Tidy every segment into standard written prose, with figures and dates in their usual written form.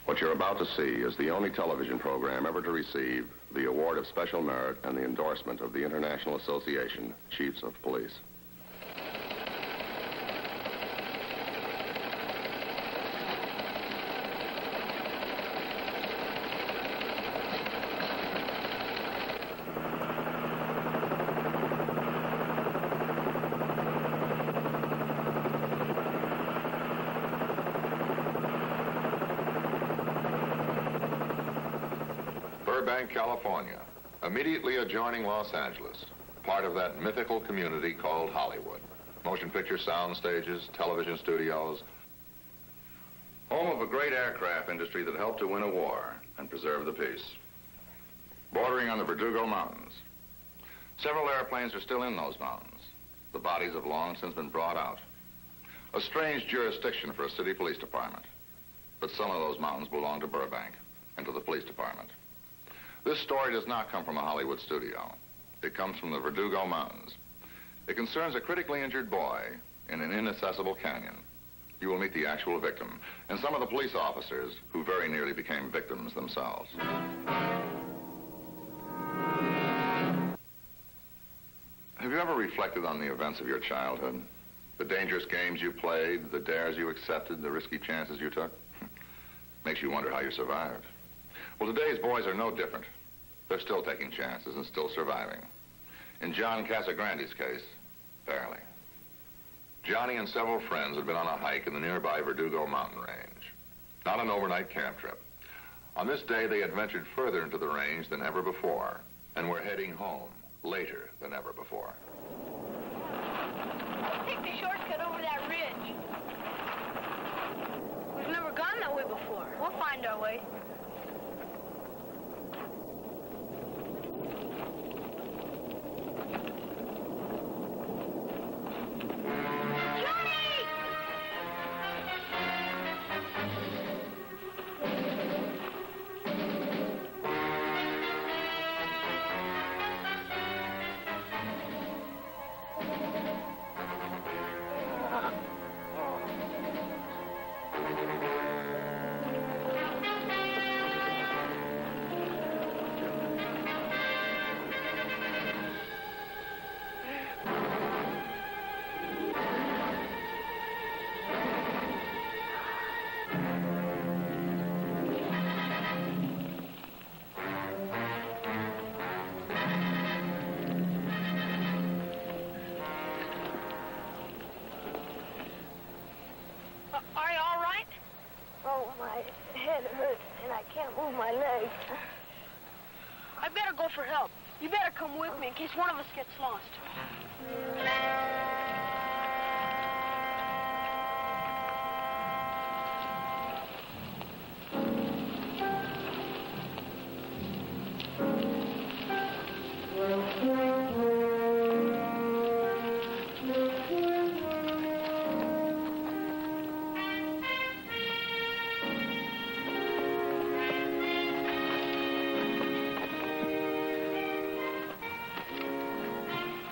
What you're about to see is the only television program ever to receive the award of special merit and the endorsement of the International Association Chiefs of Police. Burbank, California, immediately adjoining Los Angeles, part of that mythical community called Hollywood. Motion picture sound stages, television studios. Home of a great aircraft industry that helped to win a war and preserve the peace. Bordering on the Verdugo Mountains. Several airplanes are still in those mountains. The bodies have long since been brought out. A strange jurisdiction for a city police department. But some of those mountains belong to Burbank and to the police department. This story does not come from a Hollywood studio. It comes from the Verdugo Mountains. It concerns a critically injured boy in an inaccessible canyon. You will meet the actual victim and some of the police officers who very nearly became victims themselves. Have you ever reflected on the events of your childhood? The dangerous games you played, the dares you accepted, the risky chances you took? Makes you wonder how you survived. Well, today's boys are no different. They're still taking chances and still surviving. In John Casagrande's case, barely. Johnny and several friends had been on a hike in the nearby Verdugo mountain range. Not an overnight camp trip. On this day, they had ventured further into the range than ever before and were heading home later than ever before. Let's take the shortcut over that ridge. We've never gone that way before. We'll find our way. My leg. I better go for help. You better come with me in case one of us gets lost.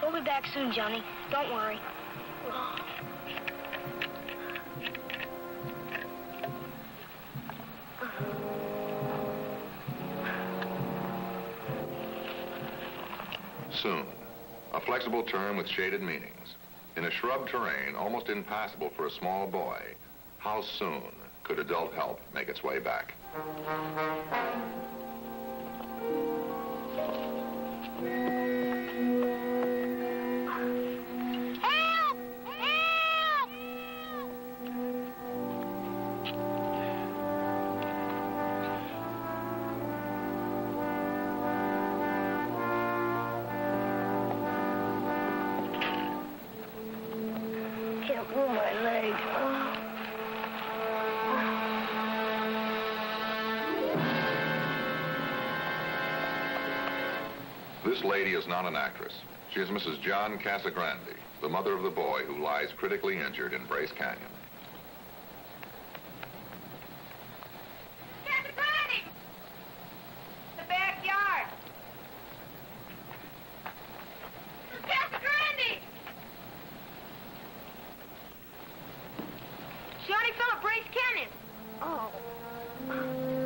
We'll be back soon, Johnny. Don't worry. Soon, a flexible term with shaded meanings. In a shrub terrain almost impassable for a small boy, how soon could adult help make its way back? This lady is not an actress. She is Mrs. John Casagrande, the mother of the boy who lies critically injured in Bryce Canyon. Casagrande! The backyard! Casagrande! Johnny fell at Bryce Canyon. Oh.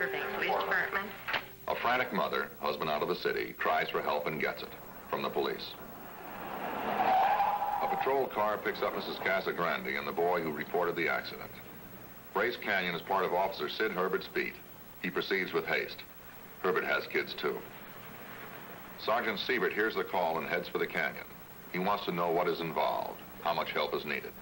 Burbank Police Department. A frantic mother, husband out of the city, cries for help and gets it from the police. A patrol car picks up Mrs. Casagrande and the boy who reported the accident. Brace Canyon is part of Officer Sid Herbert's beat. He proceeds with haste. Herbert has kids, too. Sergeant Siebert hears the call and heads for the canyon. He wants to know what is involved, how much help is needed.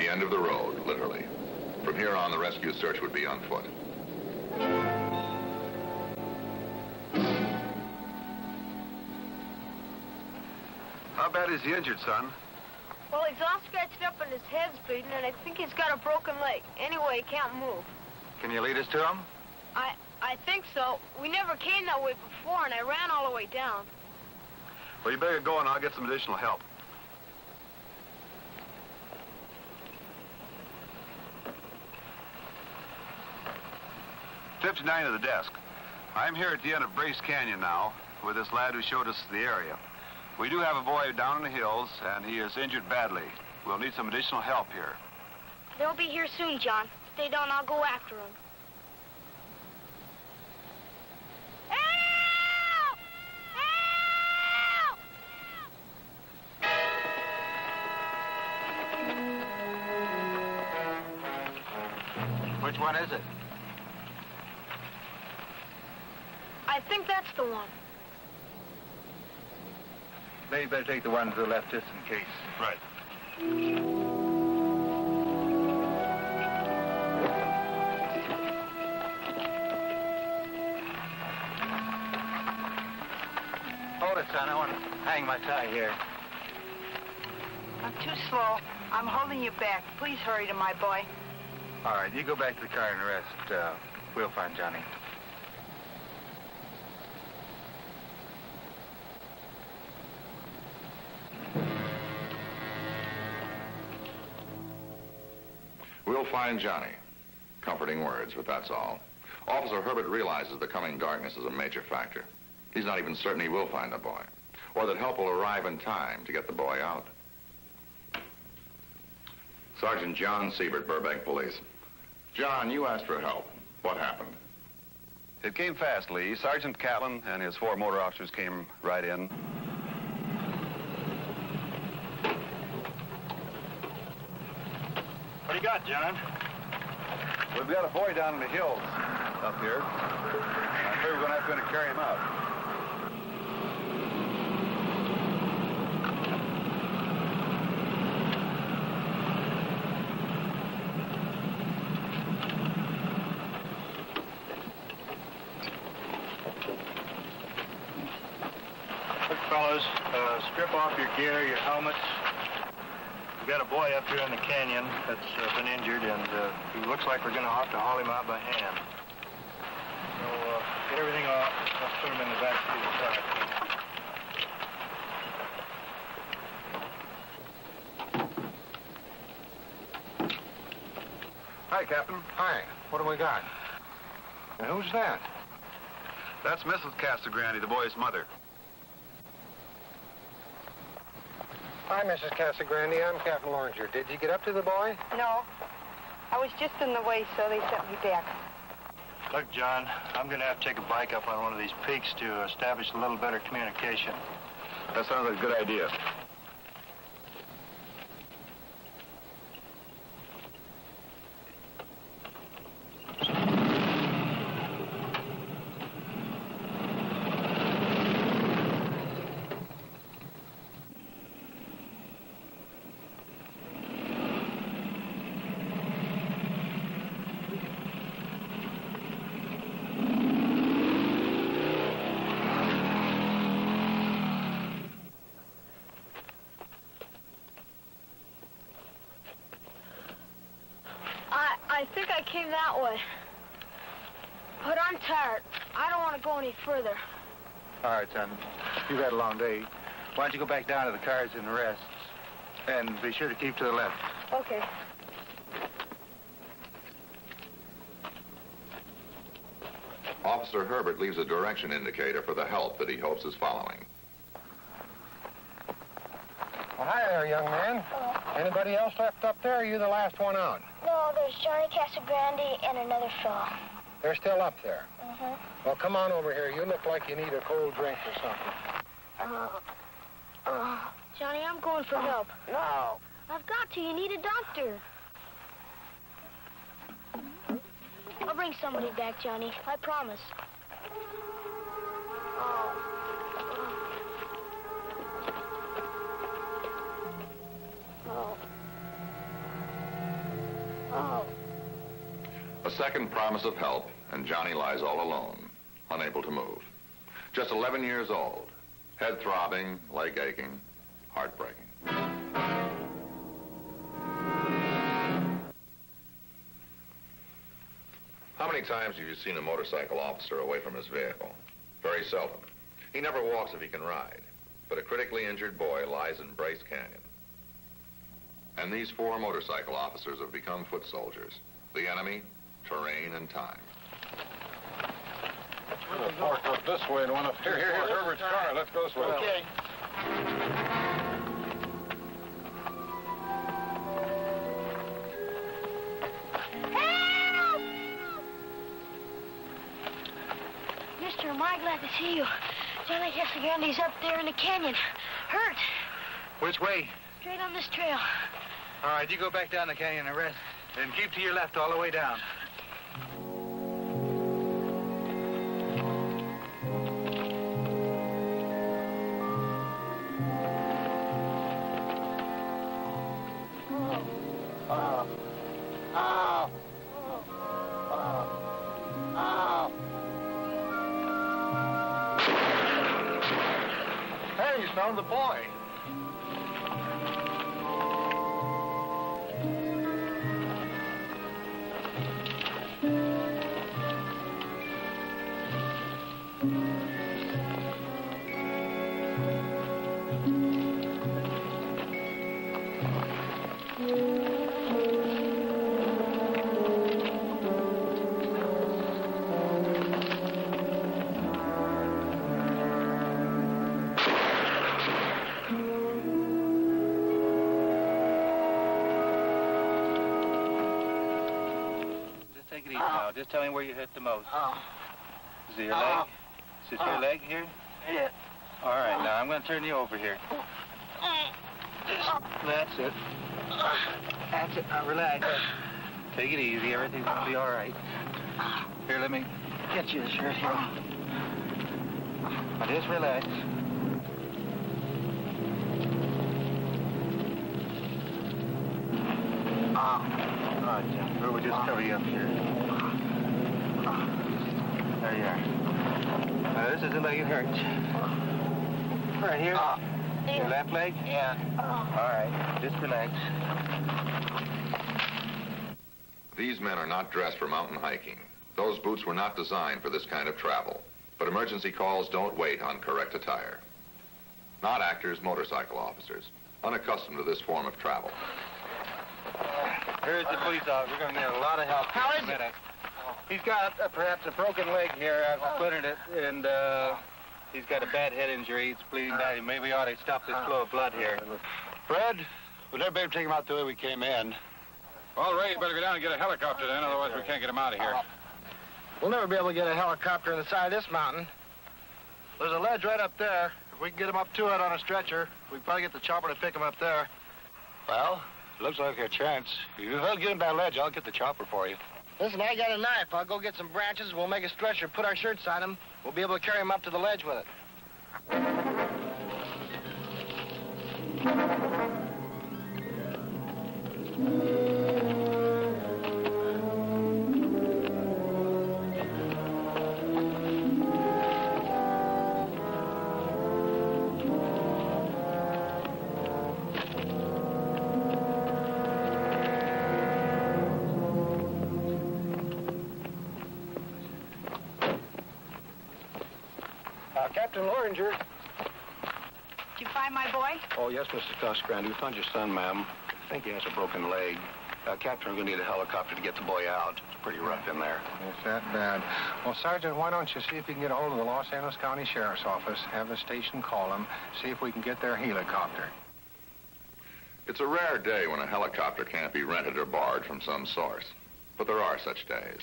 End of the road, literally. From here on, the rescue search would be on foot. How bad is he injured, son? Well, he's all scratched up and his head's bleeding, and I think he's got a broken leg. Anyway, he can't move. Can you lead us to him? I think so. We never came that way before, and I ran all the way down. Well, you better go and I'll get some additional help. 59 to the desk. I'm here at the end of Brace Canyon now with this lad who showed us the area. We do have a boy down in the hills, and he is injured badly. We'll need some additional help here. They'll be here soon, John. If they don't, I'll go after them. Help! Which one is it? I think that's the one. Then you better take the one to the left just in case. Right. Hold it, son. I want to hang my tie here. I'm too slow. I'm holding you back. Please hurry to my boy. All right, you go back to the car and rest. We'll find Johnny. We'll find Johnny. Comforting words, but that's all. Officer Herbert realizes the coming darkness is a major factor. He's not even certain he will find the boy, or that help will arrive in time to get the boy out. Sergeant John Siebert, Burbank Police. John, you asked for help. What happened? It came fast, Lee. Sergeant Catlin and his 4 motor officers came right in. What do you got, John? We've got a boy down in the hills up here. I'm afraid we're going to have to carry him out. Look, fellas, strip off your gear, your helmets. We've got a boy up here in the canyon that's been injured, and he looks like we're going to have to haul him out by hand. So get everything off. Let's put him in the back seat of the car. Hi, Captain. Hi. What do we got? And who's that? That's Mrs. Casagrande, the boy's mother. Hi, Mrs. Casagrande. I'm Captain Longer. Did you get up to the boy? No. I was just in the way, so they sent me back. Look, John, I'm going to have to take a bike up on one of these peaks to establish a little better communication. That sounds like a good idea. came that way. But I'm tired. I don't want to go any further. All right, son. You've had a long day. Why don't you go back down to the cars and rest? And be sure to keep to the left. Okay. Officer Herbert leaves a direction indicator for the help that he hopes is following. Well, hi there, young man. Anybody else left up there, or are you the last one out? No, there's Johnny Casagrande and another fellow. They're still up there. Mm-hmm. Well, come on over here. You look like you need a cold drink or something. Johnny, I'm going for help. No. I've got to. You need a doctor. I'll bring somebody back, Johnny. I promise. A second promise of help, and Johnny lies all alone, unable to move. Just 11 years old, head throbbing, leg aching, heartbreaking. How many times have you seen a motorcycle officer away from his vehicle? Very seldom. He never walks if he can ride. But a critically injured boy lies in Bryce Canyon. And these 4 motorcycle officers have become foot soldiers. The enemy, terrain, and time. We'll park up this way and one up here. Here, Herbert's car. Let's go this way. Okay. Mister, am I glad to see you. Johnny Casagrande's up there in the canyon. Hurt. Which way? Straight on this trail. All right, you go back down the canyon and rest. And keep to your left all the way down. Hey, you found the boy. Take it easy now. Just tell me where you hit the most. Is it your leg? Is it your leg here? Yeah. All right, now I'm going to turn you over here. That's it. That's it. Now relax. Take it easy. Everything's going to be all right. Here, let me get you the shirt here. Now just relax. All right, John. We'll just cover you up here. There you are. Now, this isn't like it hurts. Right here. Your left leg? Yeah. All right. Just relax. These men are not dressed for mountain hiking. Those boots were not designed for this kind of travel. But emergency calls don't wait on correct attire. Not actors, motorcycle officers, unaccustomed to this form of travel. Here's the police officer. We're going to need a lot of help How in a is it? minute. He's got perhaps a broken leg here. I've splintered it, and he's got a bad head injury. It's bleeding down. Maybe we ought to stop this flow of blood here. Fred, would everybody take him out the way we came in? Well, Ray, you better go down and get a helicopter then, otherwise we can't get him out of here. We'll never be able to get a helicopter on the side of this mountain. There's a ledge right up there. If we can get him up to it on a stretcher, we can probably get the chopper to pick him up there. Well, looks like a chance. If you'll get him that ledge, I'll get the chopper for you. Listen, I got a knife. I'll go get some branches. We'll make a stretcher, put our shirts on him. We'll be able to carry him up to the ledge with it. Captain Lawringer. Did you find my boy? Oh, yes, Mrs. Cosgrande. We found your son, ma'am. I think he has a broken leg. Captain, we're going to need a helicopter to get the boy out. It's pretty rough in there. It's that bad. Well, Sergeant, why don't you see if you can get a hold of the Los Angeles County Sheriff's Office, have the station call them, see if we can get their helicopter. It's a rare day when a helicopter can't be rented or borrowed from some source, but there are such days.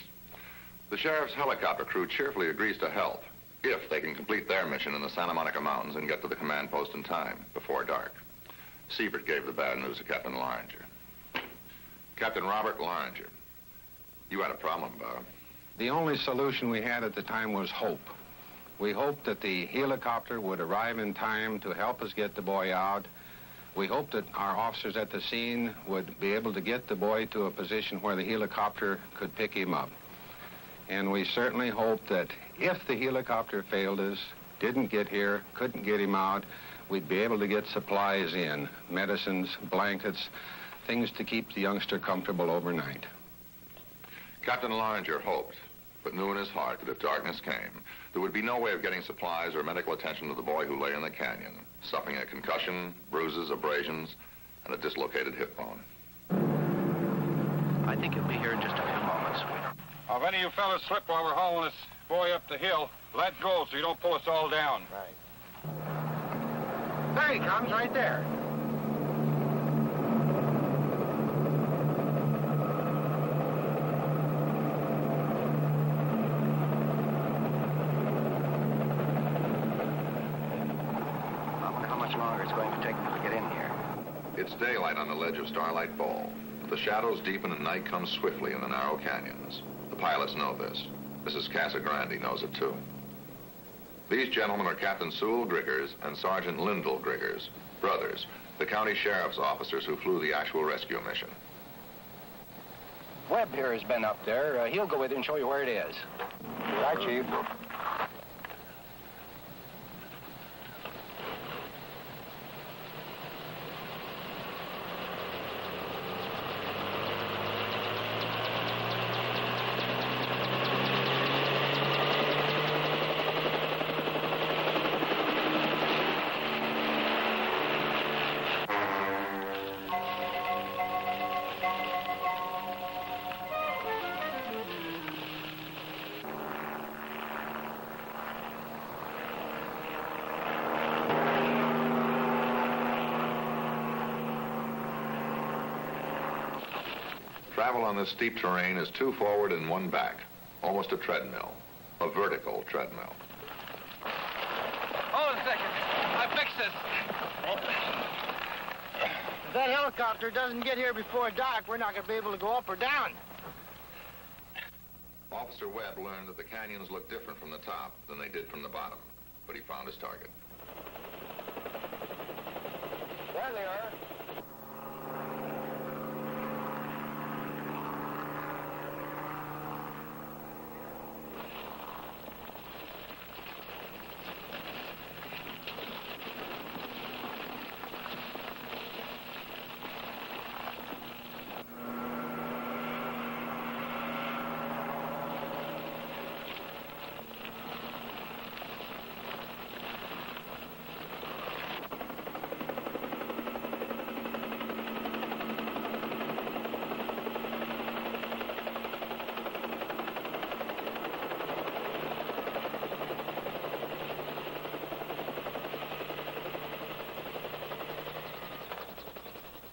The sheriff's helicopter crew cheerfully agrees to help if they can complete their mission in the Santa Monica Mountains and get to the command post in time, before dark. Siebert gave the bad news to Captain Lawringer. Captain Robert Lawringer, you had a problem, Bob. The only solution we had at the time was hope. We hoped that the helicopter would arrive in time to help us get the boy out. We hoped that our officers at the scene would be able to get the boy to a position where the helicopter could pick him up. And we certainly hoped that if the helicopter failed us, didn't get here, couldn't get him out, we'd be able to get supplies in, medicines, blankets, things to keep the youngster comfortable overnight. Captain Lawringer hoped, but knew in his heart that if darkness came, there would be no way of getting supplies or medical attention to the boy who lay in the canyon, suffering a concussion, bruises, abrasions, and a dislocated hip bone. I think he'll be here in just a few moments. If any of you fellas slip while we're hauling this boy up the hill, let go so you don't pull us all down. Right. There he comes, right there. It's daylight on the ledge of Starlight Bowl, but the shadows deepen and night comes swiftly in the narrow canyons. The pilots know this. Mrs. Casagrande knows it, too. These gentlemen are Captain Sewell Griggers and Sergeant Lyndall Griggers, brothers, the county sheriff's officers who flew the actual rescue mission. Webb here has been up there. He'll go with you and show you where it is. Right, Chief. Travel on this steep terrain is 2 forward and 1 back, almost a treadmill, a vertical treadmill. Hold a second. I fixed this. If that helicopter doesn't get here before dark, we're not going to be able to go up or down. Officer Webb learned that the canyons look different from the top than they did from the bottom, but he found his target. There they are.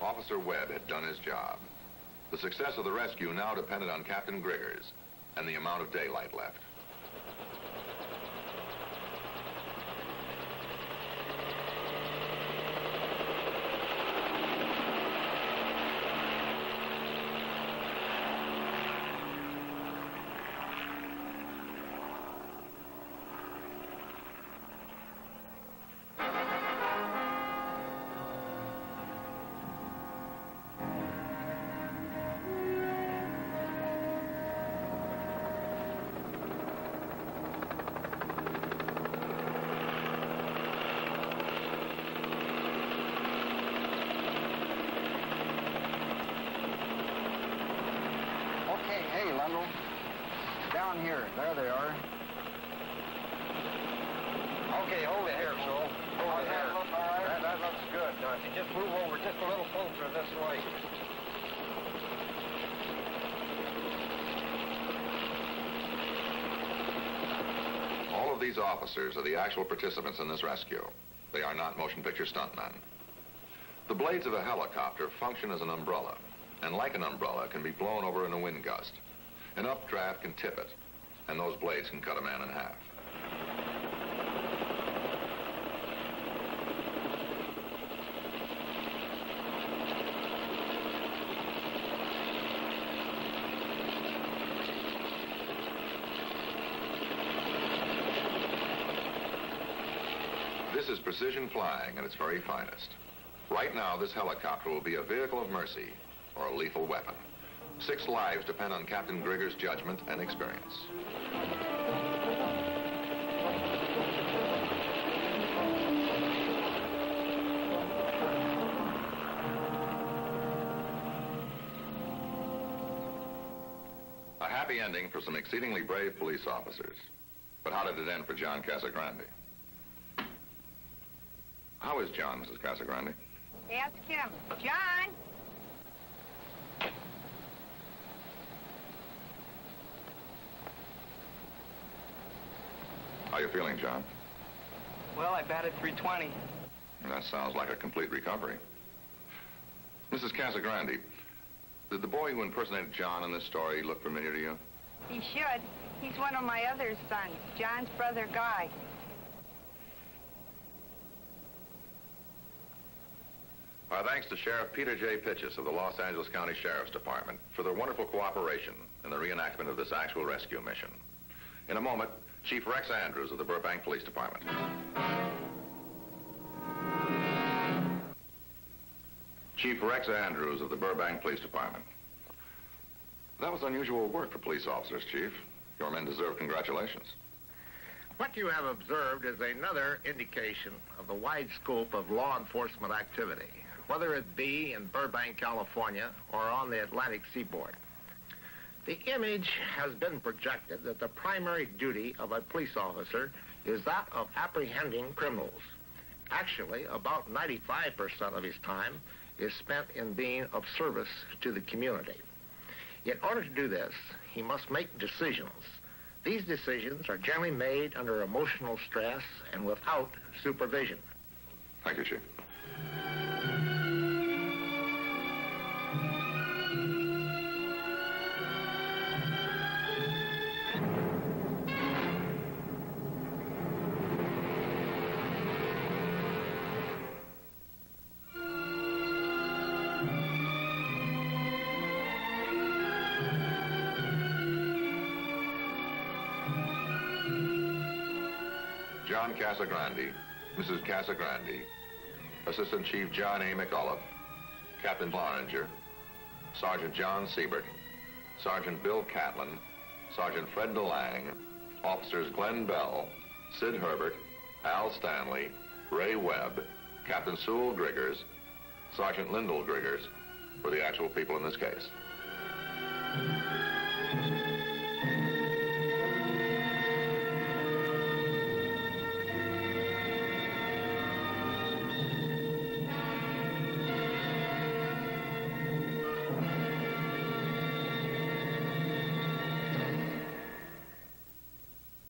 Officer Webb had done his job. The success of the rescue now depended on Captain Griggers and the amount of daylight left. Down here. There they are. good, Dorothy. Just move over just a little closer this way. All of these officers are the actual participants in this rescue. They are not motion picture stuntmen. The blades of a helicopter function as an umbrella, and like an umbrella, can be blown over in a wind gust. An updraft can tip it, and those blades can cut a man in half. This is precision flying at its very finest. Right now, this helicopter will be a vehicle of mercy or a lethal weapon. 6 lives depend on Captain Grigger's judgment and experience. A happy ending for some exceedingly brave police officers. But how did it end for John Casagrande? How is John, Mrs. Casagrande? Ask him. John! How are you feeling, John? Well, I batted .320. That sounds like a complete recovery. Mrs. Casagrande, did the boy who impersonated John in this story look familiar to you? He should. He's one of my other sons, John's brother, Guy. Our thanks to Sheriff Peter J. Pitchess of the Los Angeles County Sheriff's Department for their wonderful cooperation in the reenactment of this actual rescue mission. In a moment, Chief Rex Andrews of the Burbank Police Department. Chief Rex Andrews of the Burbank Police Department. That was unusual work for police officers, Chief. Your men deserve congratulations. What you have observed is another indication of the wide scope of law enforcement activity, whether it be in Burbank, California, or on the Atlantic seaboard. The image has been projected that the primary duty of a police officer is that of apprehending criminals. Actually, about 95% of his time is spent in being of service to the community. In order to do this, he must make decisions. These decisions are generally made under emotional stress and without supervision. Thank you, Chief. John Casagrande, Mrs. Casagrande, Assistant Chief John A. McAuliffe, Captain Loringer, Sergeant John Siebert, Sergeant Bill Catlin, Sergeant Fred DeLang, Officers Glenn Bell, Sid Herbert, Al Stanley, Ray Webb, Captain Sewell Griggers, Sergeant Lyndall Griggers were the actual people in this case.